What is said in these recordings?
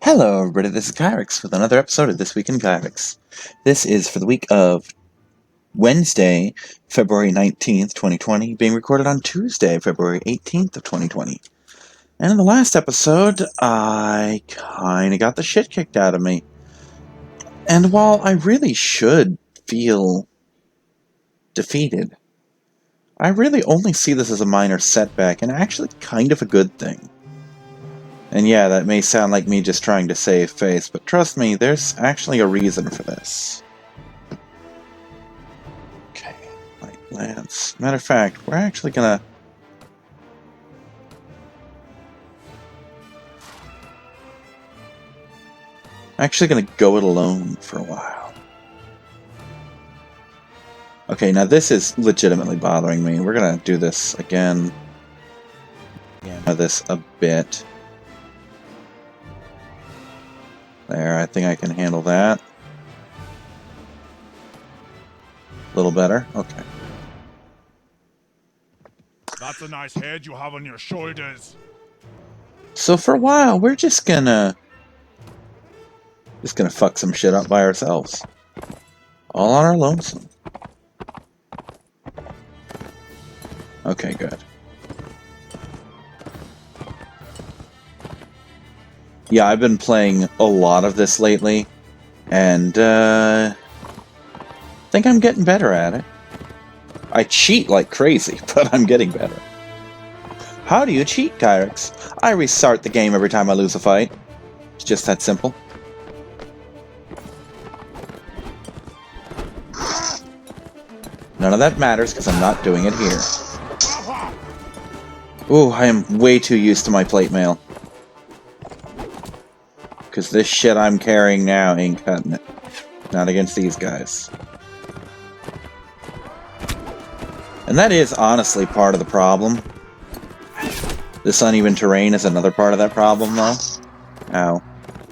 Hello everybody, this is Kyrix with another episode of This Week in Kyrix. This is for the week of Wednesday, February 19th, 2020, being recorded on Tuesday, February 18th of 2020. And in the last episode, I kinda got the shit kicked out of me. And while I really should feel defeated, I really only see this as a minor setback and actually kind of a good thing. And yeah, that may sound like me just trying to save face, but trust me, there's actually a reason for this. Okay, light lance. Matter of fact, we're actually gonna... go it alone for a while. Okay, now this is legitimately bothering me. We're gonna do this again. This a bit. There, I think I can handle that. A little better? Okay. That's a nice head you have on your shoulders. So for a while, we're just gonna fuck some shit up by ourselves. All on our lonesome. Okay, good. Yeah, I've been playing a lot of this lately, and I think I'm getting better at it. I cheat like crazy, but I'm getting better. How do you cheat, Kyrix? I restart the game every time I lose a fight. It's just that simple. None of that matters because I'm not doing it here. Ooh, I am way too used to my plate mail. Because this shit I'm carrying now ain't cutting it. Not against these guys. And that is honestly part of the problem. This uneven terrain is another part of that problem, though. Ow.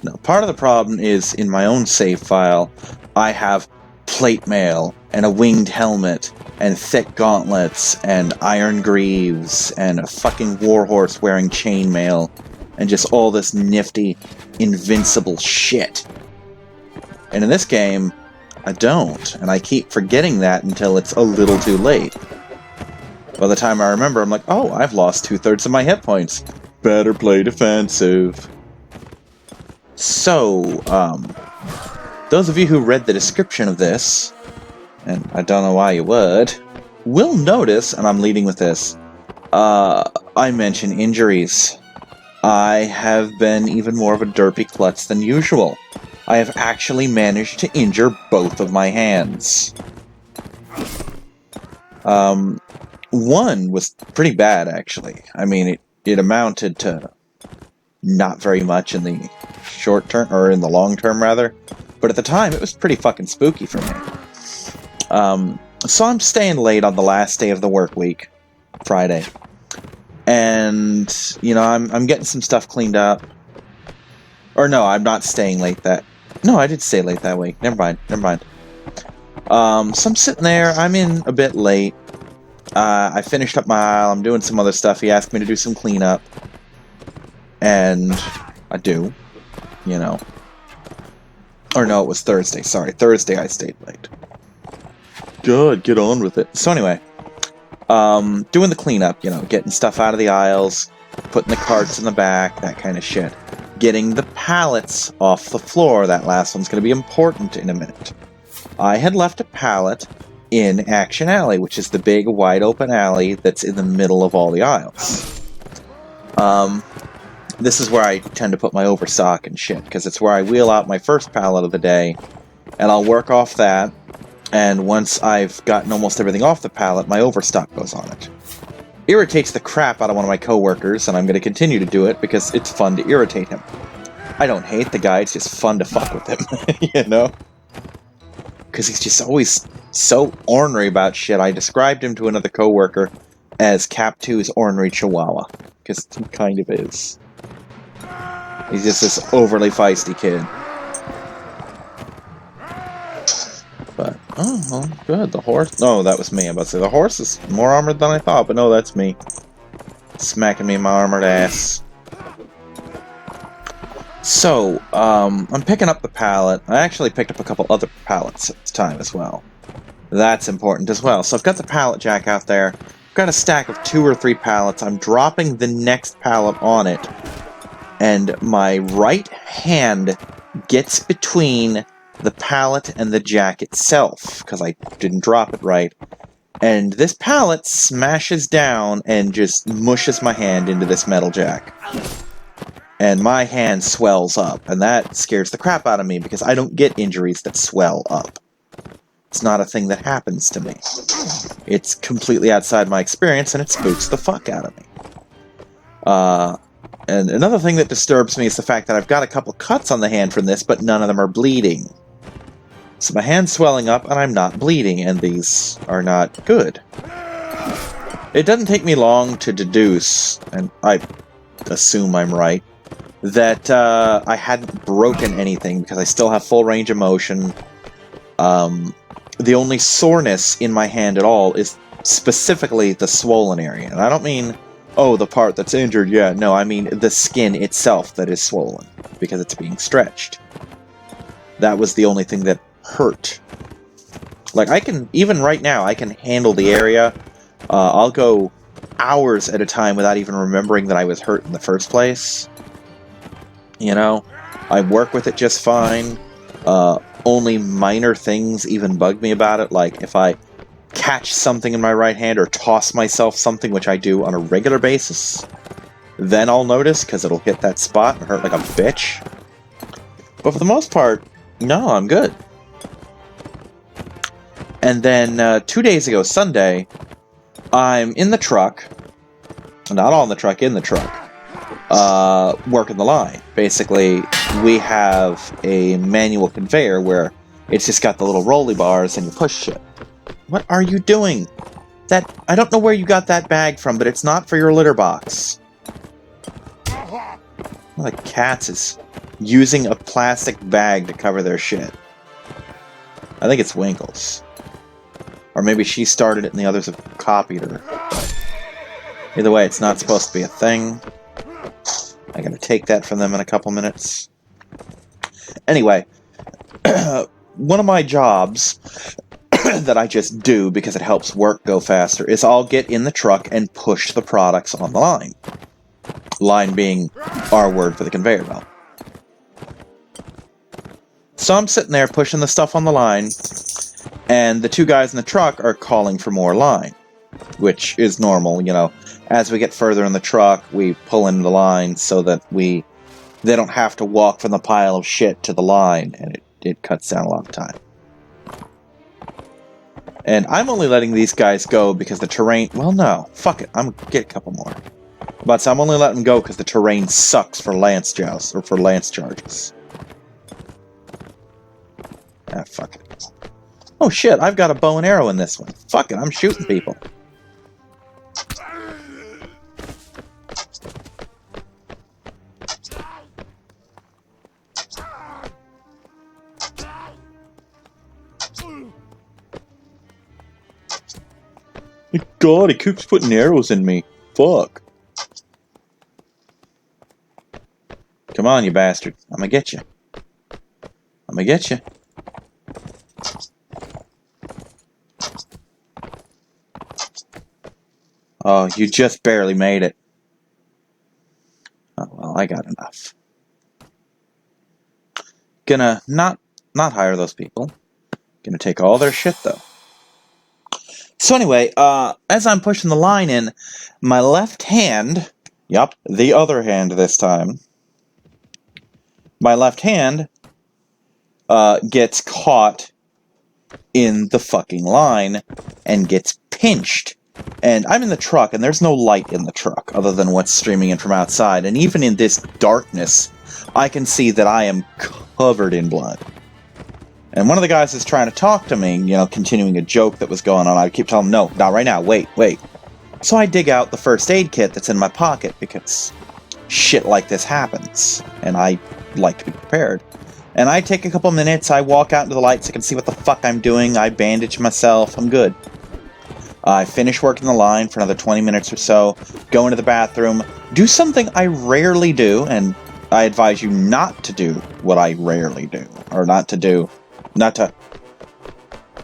No, part of the problem is, in my own save file, I have plate mail, and a winged helmet, and thick gauntlets, and iron greaves, and a fucking warhorse wearing chainmail, and just all this nifty, invincible shit. And in this game, I don't, and I keep forgetting that until it's a little too late. By the time I remember, I'm like, oh, I've lost 2/3 of my hit points. Better play defensive. So, those of you who read the description of this, and I don't know why you would, will notice, and I'm leading with this, I mention injuries. I have been even more of a derpy klutz than usual. I have actually managed to injure both of my hands. One was pretty bad, actually. I mean, it amounted to not very much in the short term, or in the long term, rather. But at the time, it was pretty fucking spooky for me. So I'm staying late on the last day of the work week, Friday. And, you know, I'm getting some stuff cleaned up. Or no, I'm not staying late that... No, I did stay late that week. Never mind. So I'm sitting there. I'm in a bit late. I finished up my aisle. I'm doing some other stuff. He asked me to do some cleanup. And I do. You know. Or no, it was Thursday. Sorry, Thursday I stayed late. God, get on with it. So anyway... doing the cleanup, you know, getting stuff out of the aisles, putting the carts in the back, that kind of shit. Getting the pallets off the floor, that last one's going to be important in a minute. I had left a pallet in Action Alley, which is the big, wide-open alley that's in the middle of all the aisles. This is where I tend to put my overstock and shit, because it's where I wheel out my first pallet of the day, and I'll work off that. And once I've gotten almost everything off the pallet, my overstock goes on it. Irritates the crap out of one of my coworkers, and I'm going to continue to do it because it's fun to irritate him. I don't hate the guy, it's just fun to fuck with him, you know? Because he's just always so ornery about shit. I described him to another coworker as Cap 2's ornery chihuahua, because he kind of is. He's just this overly feisty kid. But, oh, well, good. The horse... No, that was me. I'm about to say, the horse is more armored than I thought, but no, that's me. Smacking me in my armored ass. So, I'm picking up the pallet. I actually picked up a couple other pallets at the time as well. That's important as well. So I've got the pallet jack out there. I've got a stack of 2 or 3 pallets. I'm dropping the next pallet on it. And my right hand gets between the pallet and the jack itself, because I didn't drop it right. And this pallet smashes down and just mushes my hand into this metal jack. And my hand swells up, and that scares the crap out of me, because I don't get injuries that swell up. It's not a thing that happens to me. It's completely outside my experience, and it spooks the fuck out of me. And another thing that disturbs me is the fact that I've got a couple cuts on the hand from this, but none of them are bleeding. So my hand's swelling up, and I'm not bleeding, and these are not good. It doesn't take me long to deduce, and I assume I'm right, that I hadn't broken anything, because I still have full range of motion. The only soreness in my hand at all is specifically the swollen area. And I don't mean, oh, the part that's injured, yeah, no, I mean the skin itself that is swollen, because it's being stretched. That was the only thing that hurt. Like, I can, even right now, I can handle the area. I'll go hours at a time without even remembering that I was hurt in the first place. You know? I work with it just fine. Only minor things even bug me about it, like if I catch something in my right hand or toss myself something, which I do on a regular basis, then I'll notice, because it'll hit that spot and hurt like a bitch. But for the most part, no, I'm good. And then 2 days ago, Sunday, I'm in the truck, not on the truck, in the truck, working the line. Basically, we have a manual conveyor where it's just got the little rolly bars and you push shit. What are you doing? I don't know where you got that bag from, but it's not for your litter box. One of the cats is using a plastic bag to cover their shit. I think it's Winkles. Or maybe she started it and the others have copied her. But either way, it's not supposed to be a thing. I gotta take that from them in a couple minutes. Anyway, one of my jobs that I just do because it helps work go faster is I'll get in the truck and push the products on the line. Line being our word for the conveyor belt. So I'm sitting there pushing the stuff on the line, and the 2 guys in the truck are calling for more line, which is normal, you know. As we get further in the truck, we pull into the line so that they don't have to walk from the pile of shit to the line, and it cuts down a lot of time. And I'm only letting these guys go because the terrain... Well, no. Fuck it. I'm gonna get a couple more. But I'm only letting them go because the terrain sucks for lance jousts, or for lance charges. Ah, fuck it. Oh shit, I've got a bow and arrow in this one. Fuck it, I'm shooting people. God, he keeps putting arrows in me. Fuck. Come on, you bastard. I'm gonna get you. I'm gonna get you. Oh, you just barely made it. Oh, well, I got enough. Gonna not hire those people. Gonna take all their shit, though. So anyway, as I'm pushing the line in, my left hand, yup, the other hand this time, my left hand gets caught in the fucking line and gets pinched. And I'm in the truck, and there's no light in the truck other than what's streaming in from outside. And even in this darkness, I can see that I am covered in blood. And one of the guys is trying to talk to me, you know, continuing a joke that was going on. I keep telling him, no, not right now, wait. So I dig out the first aid kit that's in my pocket, because shit like this happens, and I like to be prepared. And I take a couple minutes, I walk out into the light so I can see what the fuck I'm doing, I bandage myself, I'm good. I finish working the line for another 20 minutes or so, go into the bathroom, do something I rarely do, and I advise you not to do what I rarely do. Or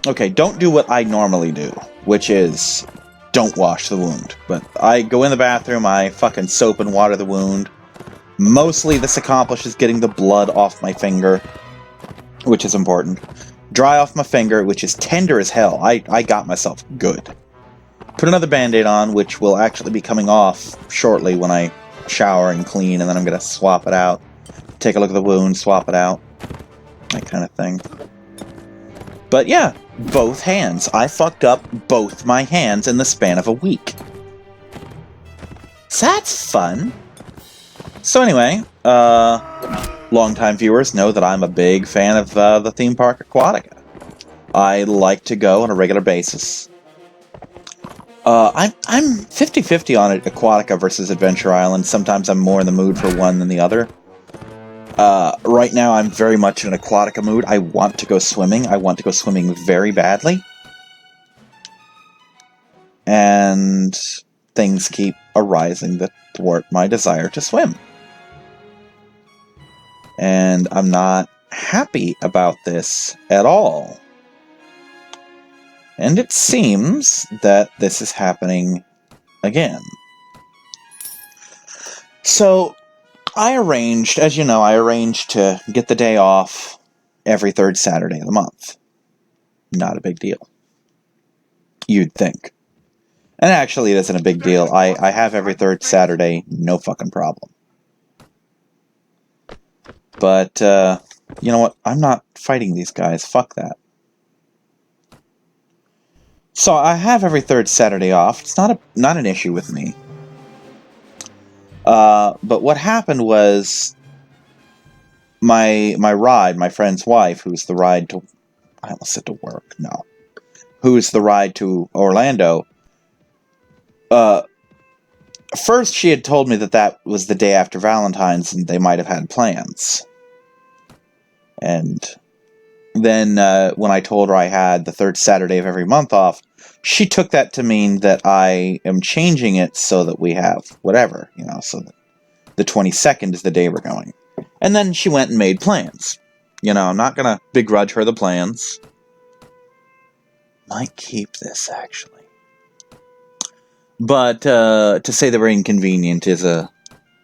okay, don't do what I normally do, which is don't wash the wound. But I go in the bathroom, I fucking soap and water the wound. Mostly this accomplishes getting the blood off my finger, which is important. Dry off my finger, which is tender as hell. I got myself good. Put another band-aid on, which will actually be coming off shortly when I shower and clean, and then I'm going to swap it out. Take a look at the wound, swap it out. That kind of thing. But yeah, both hands. I fucked up both my hands in the span of a week. So that's fun. So anyway, longtime viewers know that I'm a big fan of the theme park Aquatica. I like to go on a regular basis. I'm 50-50 on it, Aquatica versus Adventure Island. Sometimes I'm more in the mood for one than the other. Right now I'm very much in an Aquatica mood. I want to go swimming. I want to go swimming very badly. And things keep arising that thwart my desire to swim. And I'm not happy about this at all. And it seems that this is happening again. So, as you know, I arranged to get the day off every third Saturday of the month. Not a big deal. You'd think. And actually, it isn't a big deal. I have every third Saturday, no fucking problem. But, you know what? I'm not fighting these guys. Fuck that. So I have every third Saturday off. It's not an issue with me. But what happened was my friend's wife, who's the ride to... I almost said to work. No. Who's the ride to Orlando... First, she had told me that was the day after Valentine's, and they might have had plans. And then, when I told her I had the third Saturday of every month off, she took that to mean that I am changing it so that we have whatever, so that the 22nd is the day we're going. And then she went and made plans. I'm not gonna begrudge her the plans. Might keep this, actually. But to say they were inconvenient is a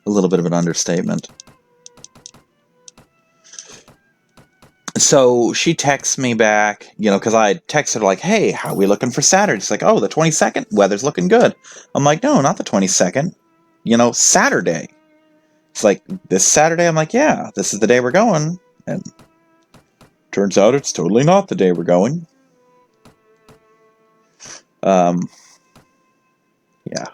little bit of an understatement. So she texts me back, because I texted her like, hey, how are we looking for Saturday? She's like, oh, the 22nd? Weather's looking good. I'm like, no, not the 22nd. Saturday. It's like, this Saturday? I'm like, yeah, this is the day we're going. And turns out it's totally not the day we're going. Yeah.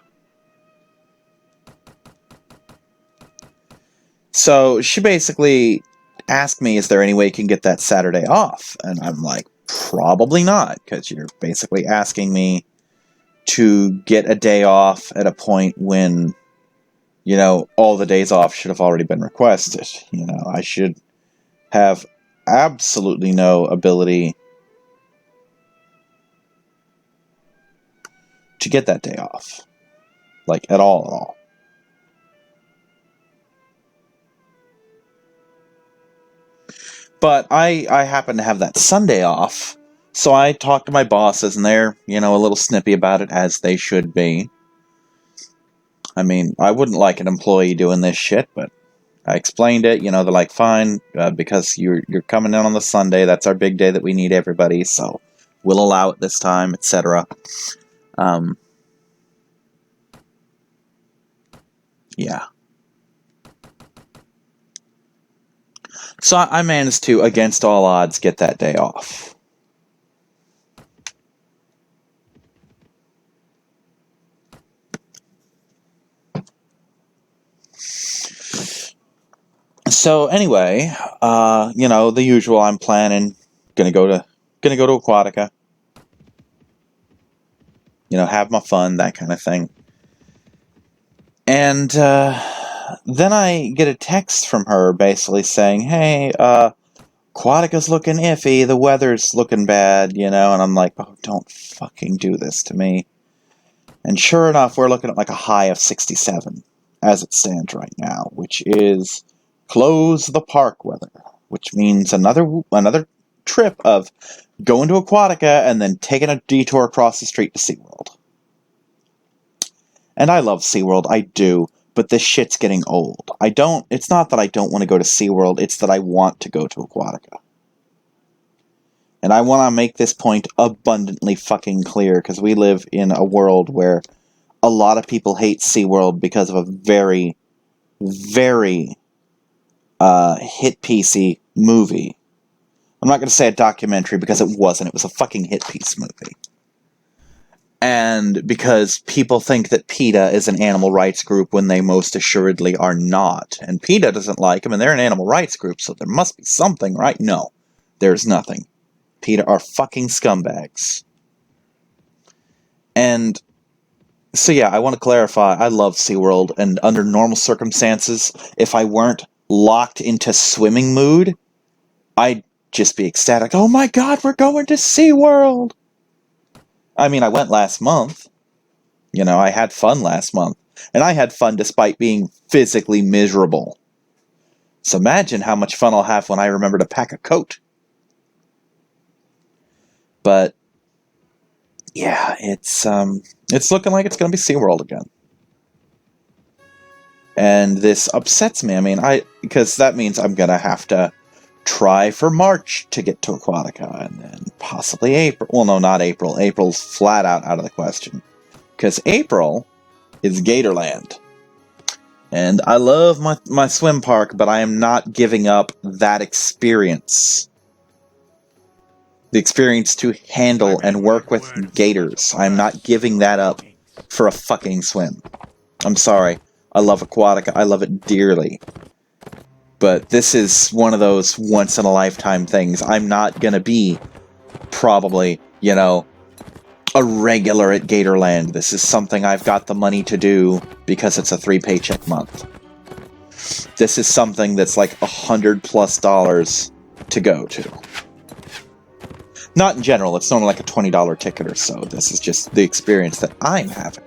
So she basically asked me, is there any way you can get that Saturday off? And I'm like, probably not, because you're basically asking me to get a day off at a point when, all the days off should have already been requested. I should have absolutely no ability to get that day off. Like, at all. But I happen to have that Sunday off, so I talked to my bosses, and they're, a little snippy about it, as they should be. I mean, I wouldn't like an employee doing this shit, but I explained it, they're like, fine, because you're coming in on the Sunday, that's our big day that we need everybody, so we'll allow it this time, etc. Yeah. So I managed to, against all odds, get that day off. So anyway, the usual. I'm planning, gonna go to Aquatica. Have my fun, that kind of thing. And then I get a text from her basically saying, hey, Aquatica's looking iffy, the weather's looking bad, and I'm like, oh, don't fucking do this to me. And sure enough, we're looking at like a high of 67, as it stands right now, which is close the park weather, which means another trip of going to Aquatica and then taking a detour across the street to SeaWorld. And I love SeaWorld, I do, but this shit's getting old. It's not that I don't want to go to SeaWorld, it's that I want to go to Aquatica. And I want to make this point abundantly fucking clear, because we live in a world where a lot of people hate SeaWorld because of a very, very hit-piecey movie. I'm not going to say a documentary because it wasn't. It was a fucking hit-piece movie. And because people think that PETA is an animal rights group when they most assuredly are not. And PETA doesn't like them, and they're an animal rights group, so there must be something, right? No, there's nothing. PETA are fucking scumbags. And so yeah, I want to clarify, I love SeaWorld, and under normal circumstances, if I weren't locked into swimming mood, I'd just be ecstatic. Oh my god, we're going to SeaWorld! I mean, I went last month. You know, I had fun last month. And I had fun despite being physically miserable. So imagine how much fun I'll have when I remember to pack a coat. But yeah, it's looking like it's going to be SeaWorld again. And this upsets me. I mean, because that means I'm going to have to try for March to get to Aquatica, and then possibly April. Well, no, not April. April's flat out of the question. Because April is Gatorland. And I love my swim park, but I am not giving up that experience. The experience to handle and work with gators. I'm not giving that up for a fucking swim. I'm sorry. I love Aquatica. I love it dearly. But this is one of those once-in-a-lifetime things. I'm not going to be probably, you know, a regular at Gatorland. This is something I've got the money to do because it's a 3-paycheck month. This is something that's like $100+ to go to. Not in general, it's normally like a $20 ticket or so. This is just the experience that I'm having.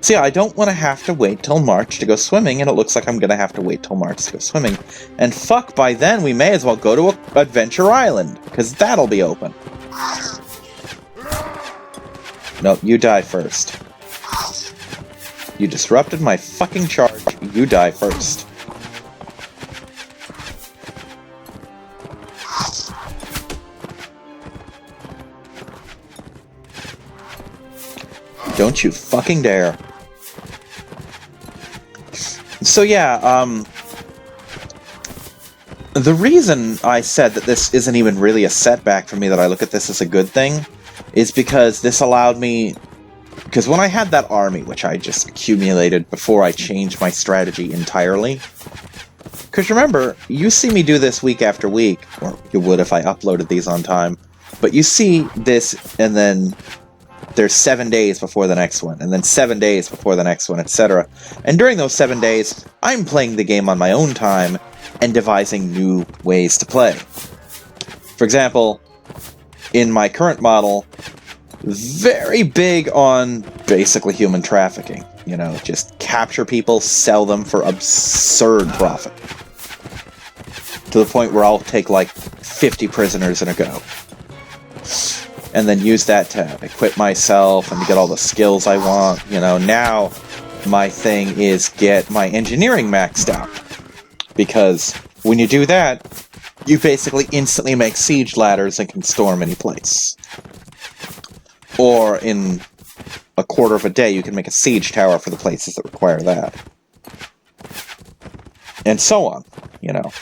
So yeah, I don't want to have to wait till March to go swimming, and it looks like I'm going to have to wait till March to go swimming. And fuck, by then we may as well go to Adventure Island, because that'll be open. No, you die first. You disrupted my fucking charge. You die first. Don't you fucking dare. So yeah, the reason I said that this isn't even really a setback for me, that I look at this as a good thing, is because this allowed me... Because when I had that army, which I just accumulated before I changed my strategy entirely... Because remember, you see me do this week after week, or you would if I uploaded these on time, but you see this, and then... There's 7 days before the next one, and then 7 days before the next one, etc. And during those 7 days, I'm playing the game on my own time and devising new ways to play. For example, in my current model, very big on basically human trafficking. You know, just capture people, sell them for absurd profit. To the point where I'll take like 50 prisoners in a go. And then use that to equip myself and to get all the skills I want. You know, now my thing is get my engineering maxed out. Because when you do that, you basically instantly make siege ladders and can storm any place. Or in a quarter of a day, you can make a siege tower for the places that require that. And so on, you know.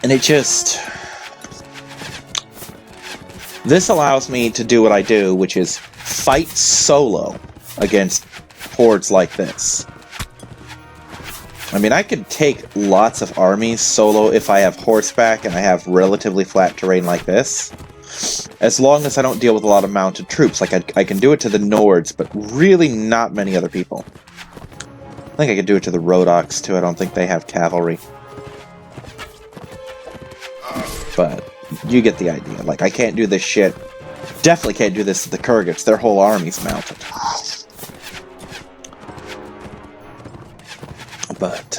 And it just... This allows me to do what I do, which is fight solo against hordes like this. I mean, I could take lots of armies solo if I have horseback and I have relatively flat terrain like this. As long as I don't deal with a lot of mounted troops. Like, I can do it to the Nords, but really not many other people. I think I could do it to the Rhodoks, too. I don't think they have cavalry. But you get the idea. Like, I can't do this shit Definitely can't do this to the Kyrix. Their whole army's mounted. But,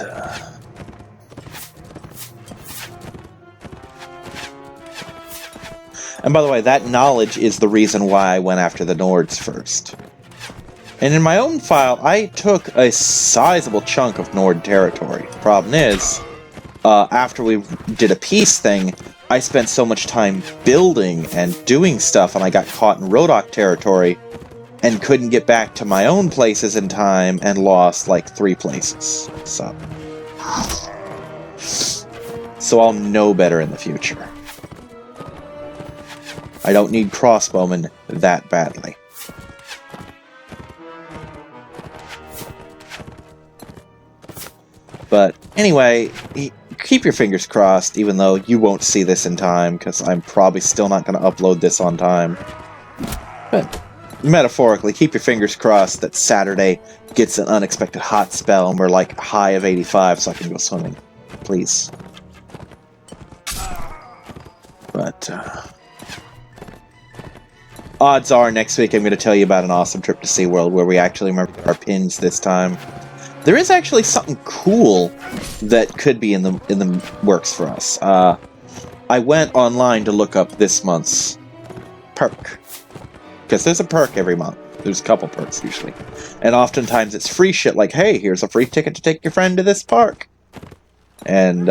and by the way, that knowledge is the reason why I went after the Nords first. And in my own file, I took a sizable chunk of Nord territory. Problem is, after we did a peace thing, I spent so much time building and doing stuff, and I got caught in Rodok territory, and couldn't get back to my own places in time, and lost, like, 3 places. So I'll know better in the future. I don't need crossbowmen that badly. But anyway, keep your fingers crossed, even though you won't see this in time, because I'm probably still not going to upload this on time. But metaphorically, keep your fingers crossed that Saturday gets an unexpected hot spell and we're like high of 85 so I can go swimming. Please. But, odds are next week I'm going to tell you about an awesome trip to SeaWorld where we actually remember our pins this time. There is actually something cool that could be in the works for us. I went online to look up this month's perk. Because there's a perk every month. There's a couple perks usually. And oftentimes it's free shit like, hey, here's a free ticket to take your friend to this park. And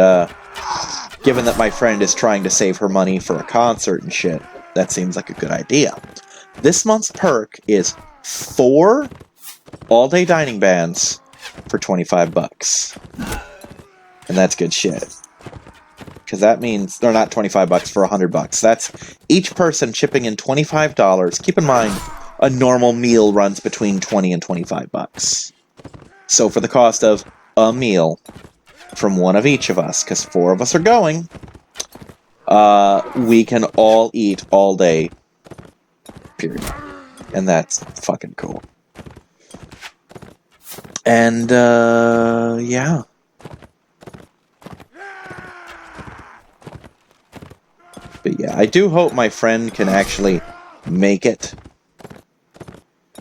given that my friend is trying to save her money for a concert and shit, that seems like a good idea. This month's perk is 4 all-day dining bans for $25. And that's good shit. Because that means they're not $25 for $100. That's each person chipping in $25. Keep in mind, a normal meal runs between $20 and $25. So for the cost of a meal from one of each of us, because 4 of us are going, we can all eat all day. Period. And that's fucking cool. And, yeah. But yeah, I do hope my friend can actually make it.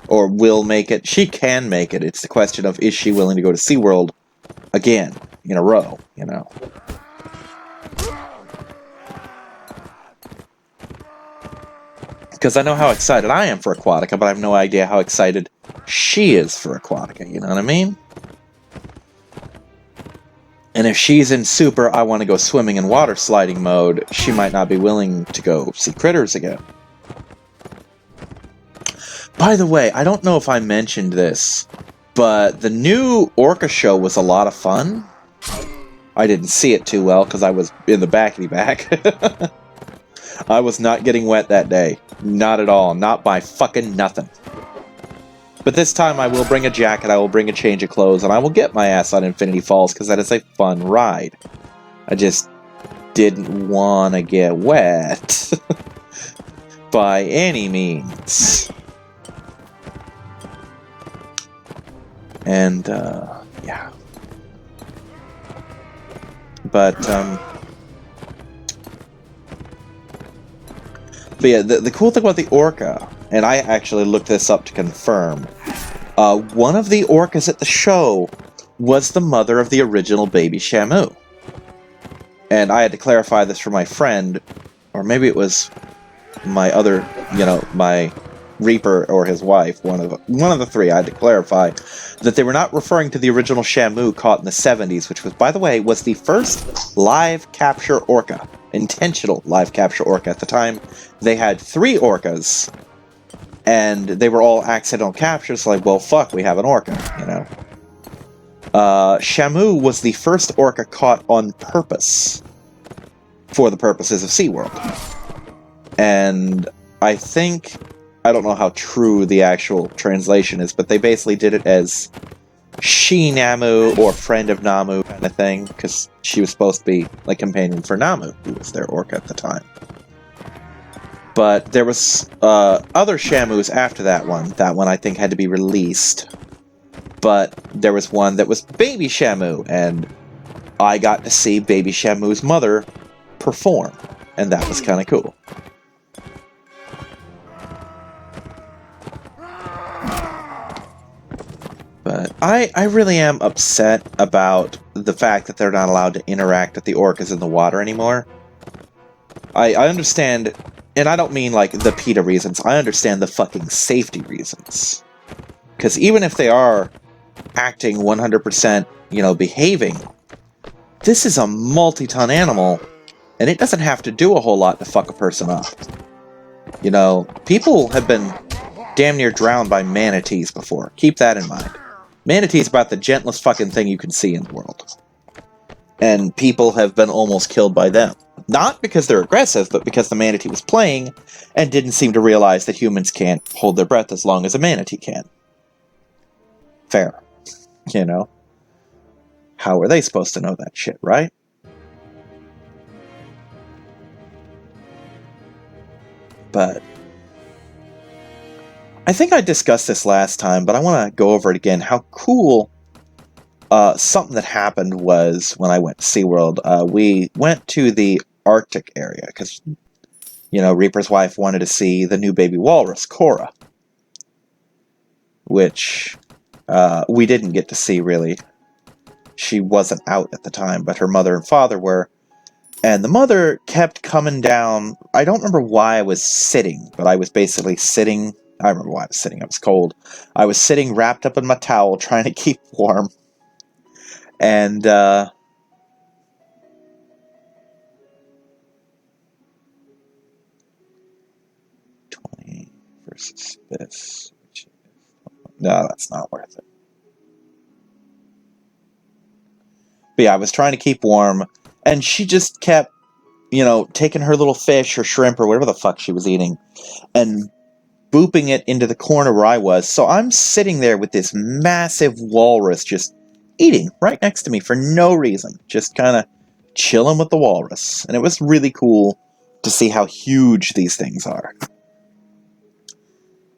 Or will make it. She can make it. It's the question of, is she willing to go to SeaWorld again, in a row, you know? Because I know how excited I am for Aquatica, but I have no idea how excited she is for Aquatica, you know what I mean? And if she's in Super, I want to go swimming and water sliding mode, she might not be willing to go see critters again. By the way, I don't know if I mentioned this, but the new Orca show was a lot of fun. I didn't see it too well because I was in the backity-back. I was not getting wet that day. Not at all. Not by fucking nothing. But this time I will bring a jacket, I will bring a change of clothes, and I will get my ass on Infinity Falls because that is a fun ride. I just didn't want to get wet. By any means. And, yeah. But yeah, the cool thing about the Orca, and I actually looked this up to confirm, one of the orcas at the show was the mother of the original baby Shamu. And I had to clarify this for my friend, or maybe it was my other, you know, my Reaper or his wife, one of the 3. I had to clarify that they were not referring to the original Shamu caught in the 70s, which was, by the way, was the first live capture orca. Intentional live capture orca. At the time, they had 3 orcas, and they were all accidental captures, like, well, fuck, we have an orca, you know. Shamu was the first orca caught on purpose for the purposes of SeaWorld. And I think, I don't know how true the actual translation is, but they basically did it as She-Namu or Friend of Namu kind of thing, because she was supposed to be like companion for Namu, who was their orca at the time. But there was other Shamus after that one. That one I think had to be released. But there was one that was Baby Shamu, and I got to see Baby Shamu's mother perform, and that was kind of cool. I really am upset about the fact that they're not allowed to interact with the orcas in the water anymore. I understand, and I don't mean like the PETA reasons, I understand the fucking safety reasons. Because even if they are acting 100%, behaving, this is a multi-ton animal, and it doesn't have to do a whole lot to fuck a person up. People have been damn near drowned by manatees before. Keep that in mind. Manatees about the gentlest fucking thing you can see in the world. And people have been almost killed by them. Not because they're aggressive, but because the manatee was playing and didn't seem to realize that humans can't hold their breath as long as a manatee can. Fair. How are they supposed to know that shit, right? But I think I discussed this last time, but I want to go over it again. How cool something that happened was when I went to SeaWorld. We went to the Arctic area because, Reaper's wife wanted to see the new baby walrus, Cora. Which we didn't get to see, really. She wasn't out at the time, but her mother and father were. And the mother kept coming down. I don't remember why I was sitting, but I was basically sitting. I remember why I was sitting. I was cold. I was sitting wrapped up in my towel trying to keep warm. And 20 versus this. No, that's not worth it. But yeah, I was trying to keep warm, and she just kept, taking her little fish or shrimp or whatever the fuck she was eating, and booping it into the corner where I was. So I'm sitting there with this massive walrus just eating right next to me for no reason. Just kind of chilling with the walrus. And it was really cool to see how huge these things are.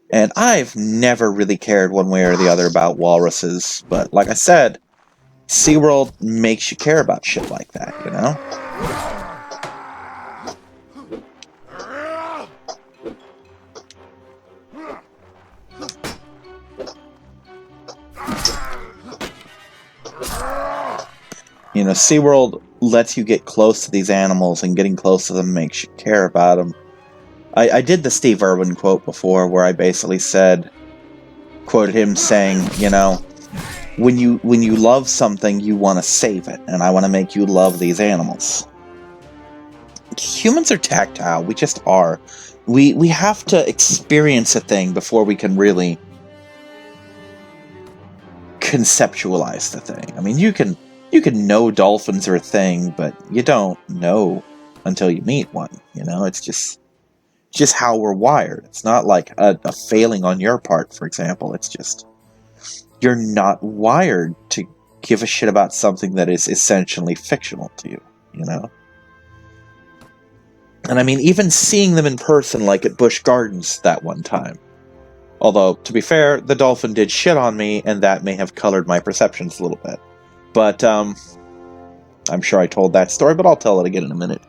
And I've never really cared one way or the other about walruses. But like I said, SeaWorld makes you care about shit like that, SeaWorld lets you get close to these animals, and getting close to them makes you care about them. I did the Steve Irwin quote before, where I basically quoted him saying, when you love something, you want to save it, and I want to make you love these animals. Humans are tactile. We just are. We have to experience a thing before we can really conceptualize the thing. I mean, you can know dolphins are a thing, but you don't know until you meet one. It's just how we're wired. It's not like a failing on your part, for example. It's just you're not wired to give a shit about something that is essentially fictional to you, And I mean, even seeing them in person, like at Busch Gardens that one time. Although, to be fair, the dolphin did shit on me, and that may have colored my perceptions a little bit. But, I'm sure I told that story, but I'll tell it again in a minute.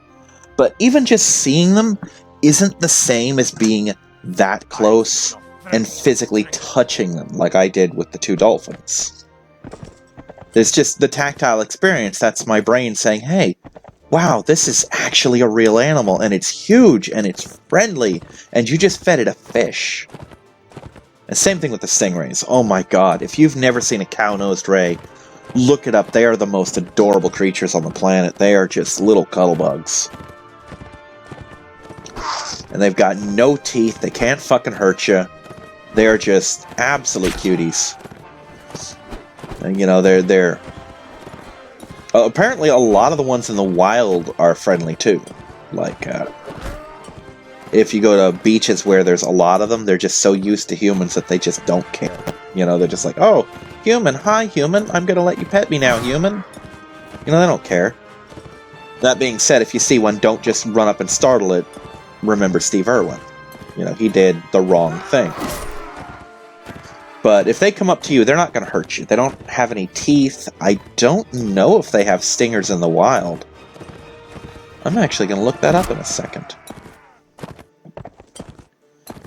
But even just seeing them isn't the same as being that close and physically touching them like I did with the two dolphins. There's just the tactile experience. That's my brain saying, hey, wow, this is actually a real animal, and it's huge, and it's friendly, and you just fed it a fish. And same thing with the stingrays. Oh my god, if you've never seen a cow-nosed ray, look it up. They are the most adorable creatures on the planet. They are just little cuddle bugs. And they've got no teeth. They can't fucking hurt you. They're just absolute cuties. And, they're... apparently a lot of the ones in the wild are friendly, too. Like, if you go to beaches where there's a lot of them, they're just so used to humans that they just don't care. They're just like, oh, human, hi, human, I'm gonna let you pet me now, human. They don't care. That being said, if you see one, don't just run up and startle it. Remember Steve Irwin. He did the wrong thing. But if they come up to you, they're not gonna hurt you. They don't have any teeth. I don't know if they have stingers in the wild. I'm actually gonna look that up in a second.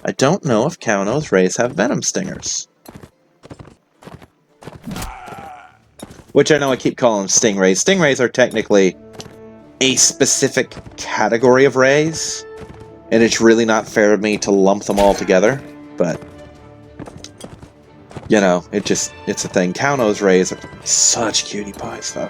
I don't know if cow-nosed rays have venom stingers. Which I know I keep calling them stingrays. Stingrays are technically a specific category of rays, and it's really not fair of me to lump them all together, but, you know, it's a thing. Kauno's rays are such cutie pies, though.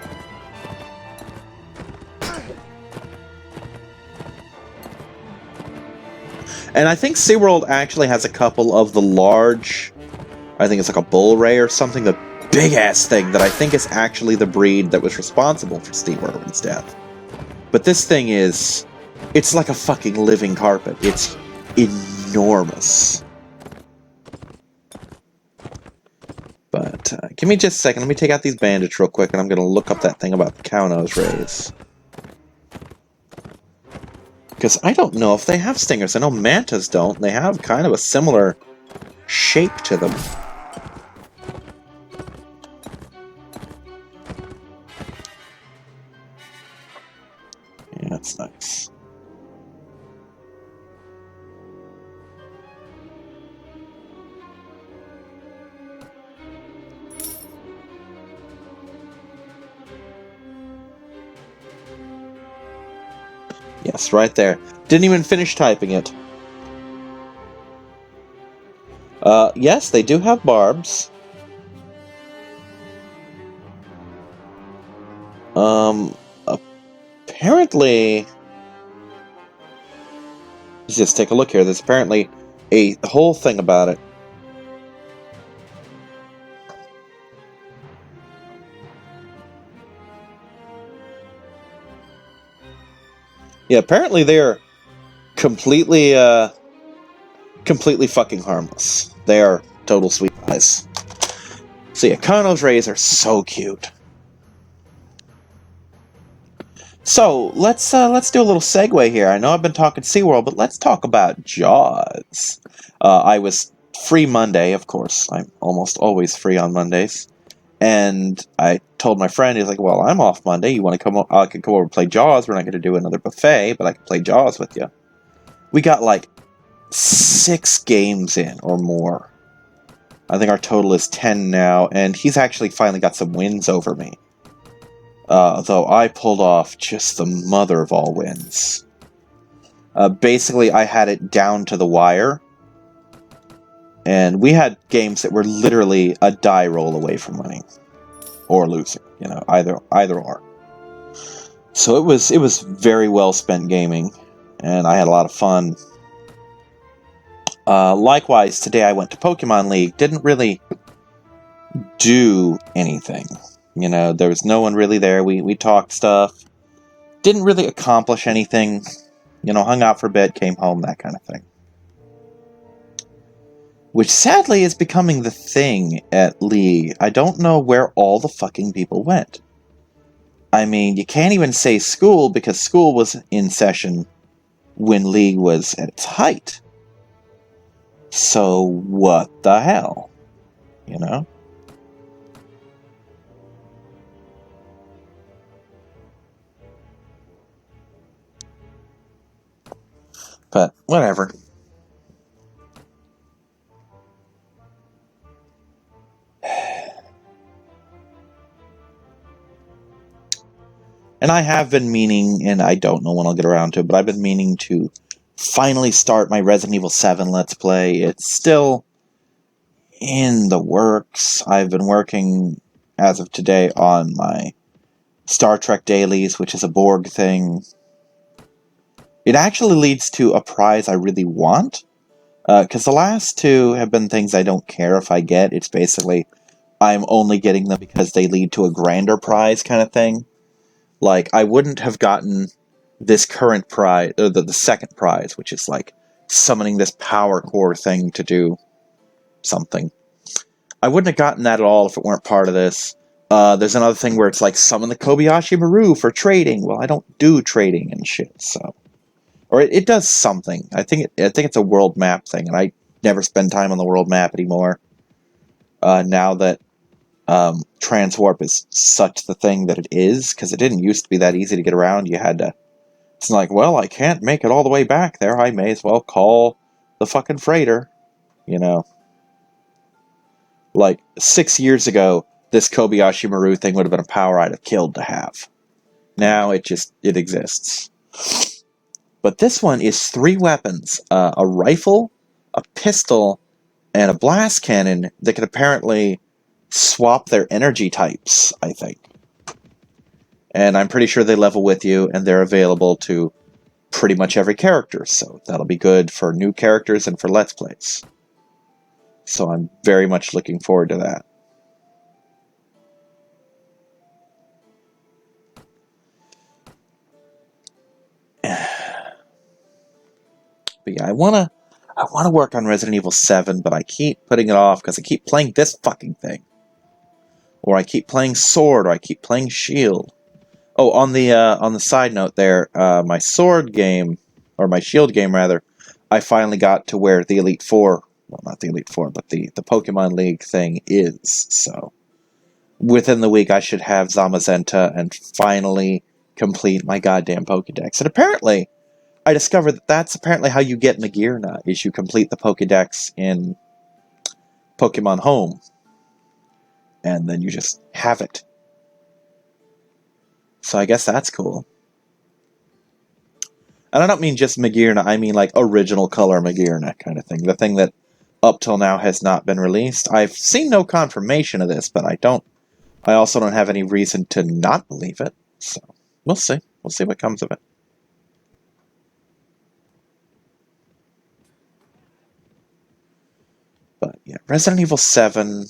And I think SeaWorld actually has a couple of the large, I think it's like a bull ray or something, the big-ass thing that I think is actually the breed that was responsible for Steve Irwin's death. But this thing is, it's like a fucking living carpet. It's enormous. But, give me just a second. Let me take out these bandits real quick, and I'm going to look up that thing about the Kauno's rays. Because I don't know if they have stingers. I know mantas don't, and they have kind of a similar shape to them. Yeah, that's nice. Yes, right there. Didn't even finish typing it. Yes, they do have barbs. Apparently... Let's just take a look here. There's apparently a whole thing about it. Yeah, apparently they're completely fucking harmless. They are total sweet pies. So yeah, Kauno's rays are so cute. So, let's do a little segue here. I know I've been talking SeaWorld, but let's talk about Jaws. I was free Monday, of course. I'm almost always free on Mondays. And I told my friend, he's like, well, I'm off Monday. You want to come over? I could come over and play Jaws. We're not going to do another buffet, but I can play Jaws with you. We got like 6 games in or more. I think our total is 10 now, and he's actually finally got some wins over me. Though I pulled off just the mother of all wins. Basically, I had it down to the wire. And we had games that were literally a die roll away from winning. Or losing. You know, either or. So it was very well spent gaming. And I had a lot of fun. Likewise, today I went to Pokemon League. Didn't really do anything. You know, there was no one really there. We talked stuff. Didn't really accomplish anything. You know, hung out for a bit, came home, that kind of thing. Which sadly is becoming the thing at League. I don't know where all the fucking people went. I mean, you can't even say school because school was in session when League was at its height. So what the hell? You know? But, whatever. And I have been meaning, and I don't know when I'll get around to it, but I've been meaning to finally start my Resident Evil 7 Let's Play. It's still in the works. I've been working, as of today, on my Star Trek dailies, which is a Borg thing. It actually leads to a prize I really want, because the last 2 have been things I don't care if I get. It's basically, I'm only getting them because they lead to a grander prize kind of thing. Like, I wouldn't have gotten this current prize, or the second prize, which is like summoning this power core thing to do something. I wouldn't have gotten that at all if it weren't part of this. There's another thing where it's like, summon the Kobayashi Maru for trading. Well, I don't do trading and shit, so... Or it does something. I think it's a world map thing, and I never spend time on the world map anymore. Now that Transwarp is such the thing that it is, because it didn't used to be that easy to get around. You had to... It's like, well, I can't make it all the way back there. I may as well call the fucking freighter. You know? Like, 6 years ago, this Kobayashi Maru thing would have been a power I'd have killed to have. Now it exists. But this one is 3 weapons. A rifle, a pistol, and a blast cannon that can apparently swap their energy types, I think. And I'm pretty sure they level with you, and they're available to pretty much every character, so that'll be good for new characters and for Let's Plays. So I'm very much looking forward to that. But yeah, I wanna work on Resident Evil 7, but I keep putting it off because I keep playing this fucking thing. Or I keep playing Sword, or I keep playing Shield. Oh, on the side note there, my Sword game, or my Shield game rather, I finally got to where the Elite Four, well not the Elite Four, but the Pokemon League thing is, so within the week I should have Zamazenta and finally complete my goddamn Pokedex. And apparently, I discovered that that's apparently how you get Magearna, is you complete the Pokedex in Pokemon Home. And then you just have it. So I guess that's cool. And I don't mean just Magearna, I mean like original color Magearna kind of thing. The thing that up till now has not been released. I've seen no confirmation of this, but I also don't have any reason to not believe it. So we'll see. We'll see what comes of it. But yeah, Resident Evil 7.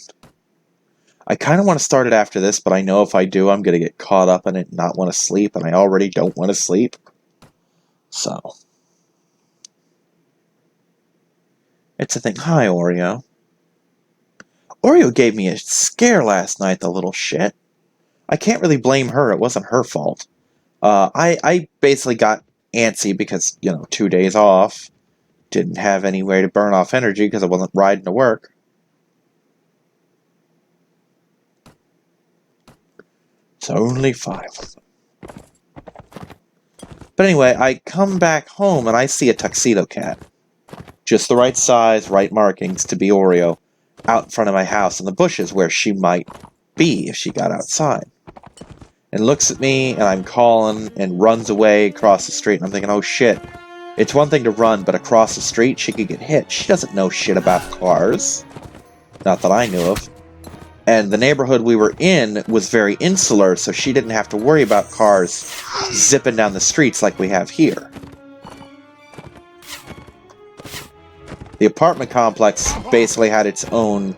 I kind of want to start it after this, but I know if I do, I'm going to get caught up in it and not want to sleep, and I already don't want to sleep. So. It's a thing. Hi, Oreo. Oreo gave me a scare last night, the little shit. I can't really blame her. It wasn't her fault. I basically got antsy because, 2 days off. Didn't have any way to burn off energy because I wasn't riding to work. It's only 5 of them. But anyway, I come back home and I see a tuxedo cat. Just the right size, right markings to be Oreo, out in front of my house in the bushes where she might be if she got outside. And looks at me, and I'm calling, and runs away across the street, and I'm thinking, oh shit. It's one thing to run, but across the street, she could get hit. She doesn't know shit about cars. Not that I knew of. And the neighborhood we were in was very insular, so she didn't have to worry about cars zipping down the streets like we have here. The apartment complex basically had its own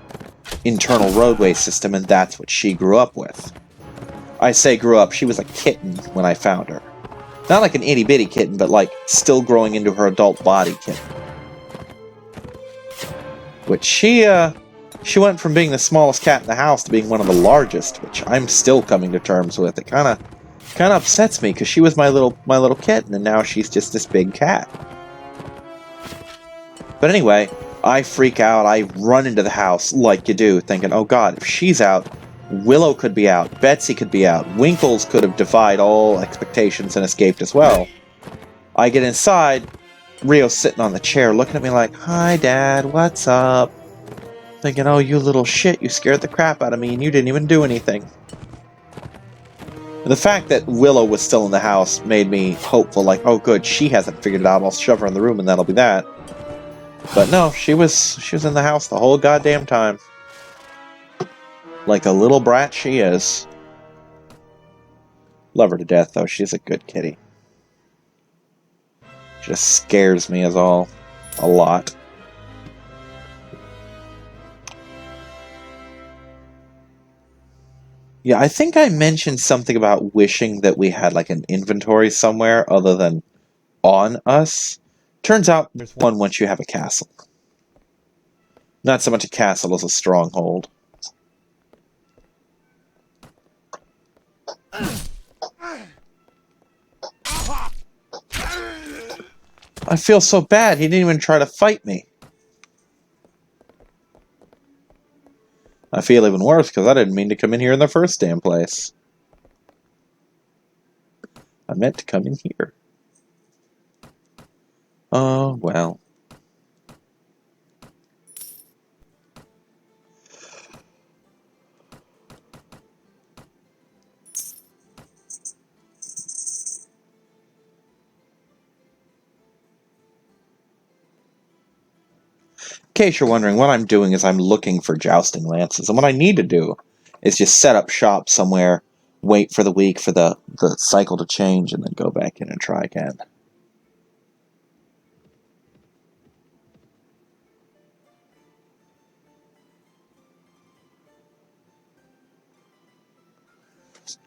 internal roadway system, and that's what she grew up with. I say grew up, she was a kitten when I found her. Not like an itty-bitty kitten, but like still growing into her adult body kitten. Which she went from being the smallest cat in the house to being one of the largest, which I'm still coming to terms with. It kind of upsets me because she was my little kitten, and now she's just this big cat. But anyway, I freak out. I run into the house like you do, thinking, oh god, if she's out, Willow could be out, Betsy could be out, Winkles could have defied all expectations and escaped as well. I get inside, Rio's sitting on the chair looking at me like, hi Dad, what's up? Thinking, oh you little shit, you scared the crap out of me and you didn't even do anything. The fact that Willow was still in the house made me hopeful, like, oh good, she hasn't figured it out, I'll shove her in the room and that'll be that. But no, she was in the house the whole goddamn time. Like a little brat she is. Love her to death, though. She's a good kitty. She just scares me as all. A lot. Yeah, I think I mentioned something about wishing that we had like an inventory somewhere other than on us. Turns out there's one once you have a castle. Not so much a castle as a stronghold. I feel so bad. He didn't even try to fight me. I feel even worse because I didn't mean to come in here in the first damn place. I meant to come in here. Oh, well. case you're wondering, what I'm doing is I'm looking for jousting lances. And what I need to do is just set up shop somewhere, wait for the week for the cycle to change, and then go back in and try again.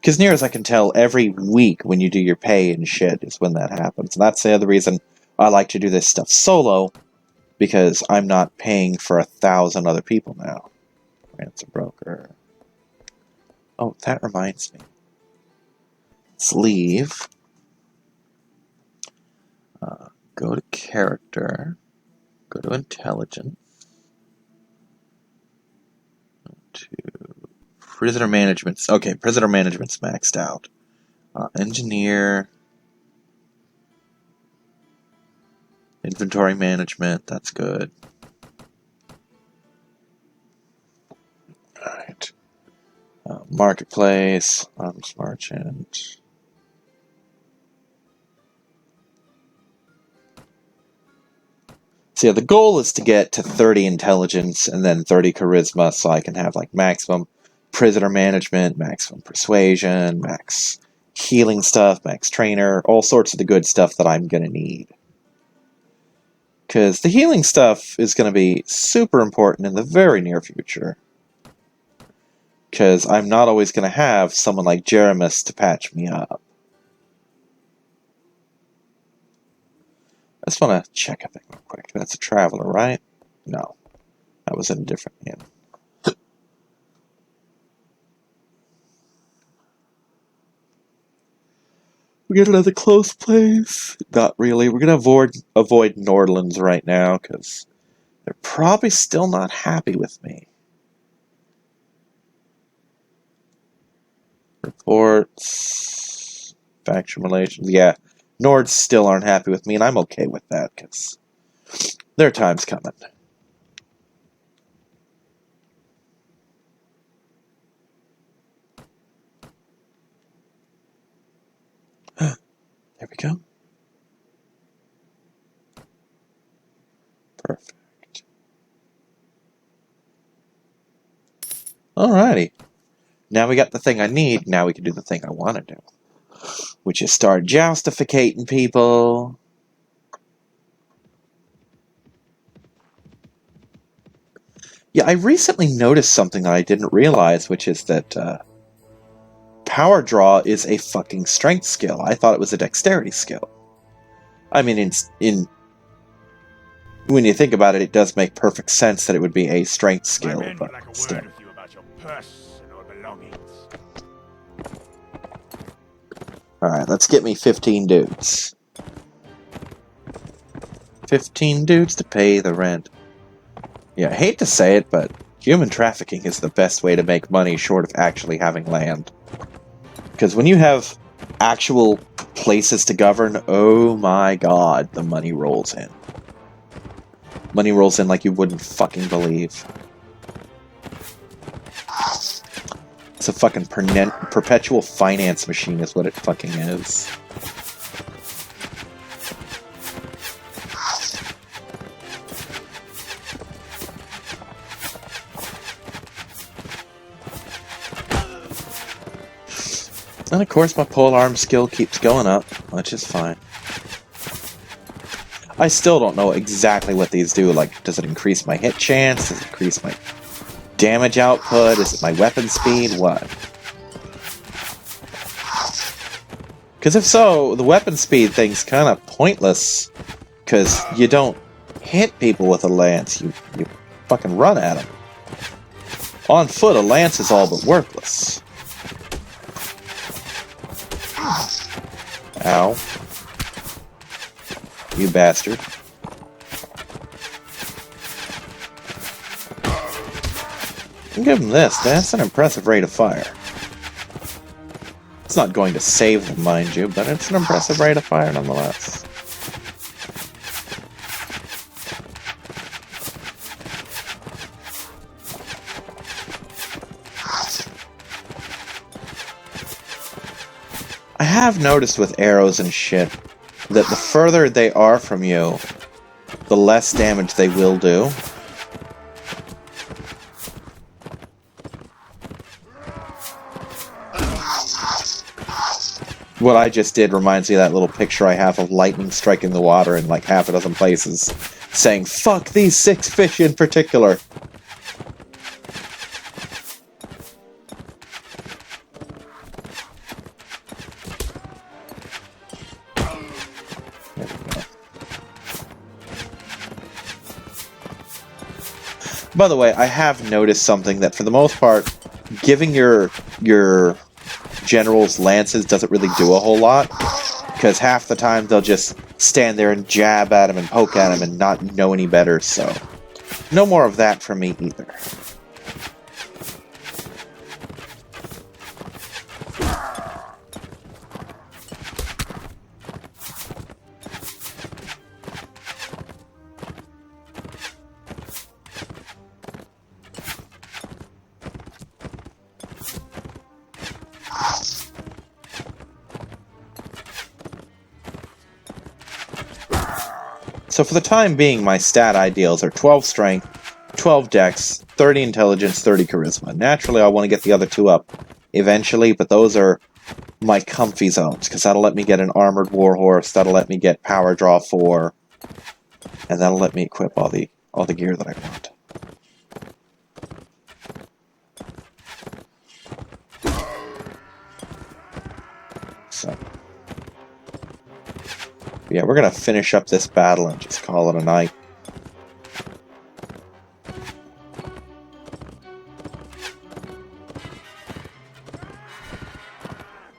Because near as I can tell, every week when you do your pay and shit is when that happens. And that's the other reason I like to do this stuff solo, because I'm not paying for 1,000 other people now. Ransom broker. Oh, that reminds me. Let's leave. Go to character. Go to intelligence. To prisoner management's okay. Prisoner management's maxed out. Engineer. Inventory management. That's good. All right. Marketplace. Arms merchant. So yeah, the goal is to get to 30 intelligence and then 30 charisma, so I can have like maximum prisoner management, maximum persuasion, max healing stuff, max trainer, all sorts of the good stuff that I'm gonna need. Because the healing stuff is gonna be super important in the very near future. Because I'm not always gonna have someone like Jeremus to patch me up. I just want to check a thing real quick. That's a traveler, right? No. That was in a different inn. We got another close place. Not really. We're going to avoid Nordlands right now, because they're probably still not happy with me. Reports. Faction relations. Yeah. Nords still aren't happy with me, and I'm okay with that, because their time's coming. There we go. Perfect. Alrighty. Now we got the thing I need, now we can do the thing I want to do. Which is start joustificating people. Yeah, I recently noticed something that I didn't realize, which is that power draw is a fucking strength skill. I thought it was a dexterity skill. I mean, when you think about it, it does make perfect sense that it would be a strength skill, but still. Alright, let's get me 15 dudes. 15 dudes to pay the rent. Yeah, I hate to say it, but human trafficking is the best way to make money short of actually having land. Because when you have actual places to govern, oh my god, the money rolls in. Money rolls in like you wouldn't fucking believe. It's a fucking perpetual finance machine is what it fucking is. And of course my polearm skill keeps going up, which is fine. I still don't know exactly what these do. Like, does it increase my hit chance? Does it increase my damage output? Is it my weapon speed? What? Because if so, the weapon speed thing's kind of pointless. Because you don't hit people with a lance. You fucking run at them. On foot, a lance is all but worthless. Ow. You bastard. Give him this. That's an impressive rate of fire. It's not going to save them, mind you, but it's an impressive rate of fire nonetheless. I have noticed with arrows and shit that the further they are from you, the less damage they will do. What I just did reminds me of that little picture I have of lightning striking the water in like half a dozen places, saying, "Fuck these 6 fish in particular." There we go. By the way, I have noticed something that for the most part, giving your generals lances doesn't really do a whole lot, because half the time they'll just stand there and jab at him and poke at him and not know any better, so no more of that for me either. So for the time being, my stat ideals are 12 strength, 12 dex, 30 intelligence, 30 charisma. Naturally, I want to get the other 2 up eventually, but those are my comfy zones, because that'll let me get an armored warhorse, that'll let me get power draw 4, and that'll let me equip all the gear that I want. So yeah, we're going to finish up this battle and just call it a night.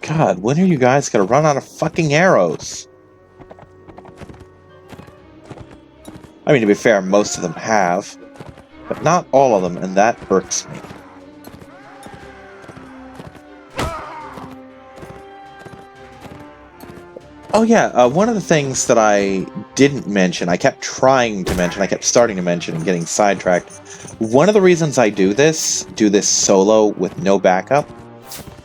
God, when are you guys going to run out of fucking arrows? I mean, to be fair, most of them have, but not all of them, and that hurts me. Oh yeah, one of the things that I didn't mention, I kept trying to mention, I kept starting to mention and getting sidetracked. One of the reasons I do this solo with no backup,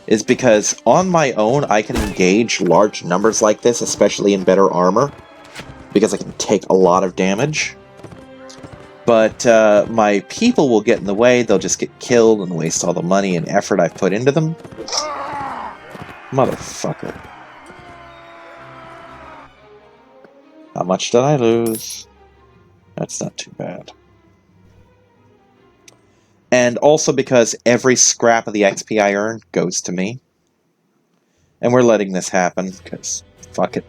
is because on my own I can engage large numbers like this, especially in better armor, because I can take a lot of damage. But my people will get in the way, they'll just get killed and waste all the money and effort I've put into them. Motherfucker. How much did I lose? That's not too bad. And also because every scrap of the XP I earn goes to me. And we're letting this happen, because fuck it.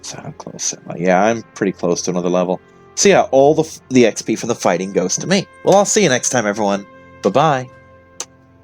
So how close am I? Yeah, I'm pretty close to another level. So yeah, all the XP for the fighting goes to me. Well, I'll see you next time, everyone. Bye-bye.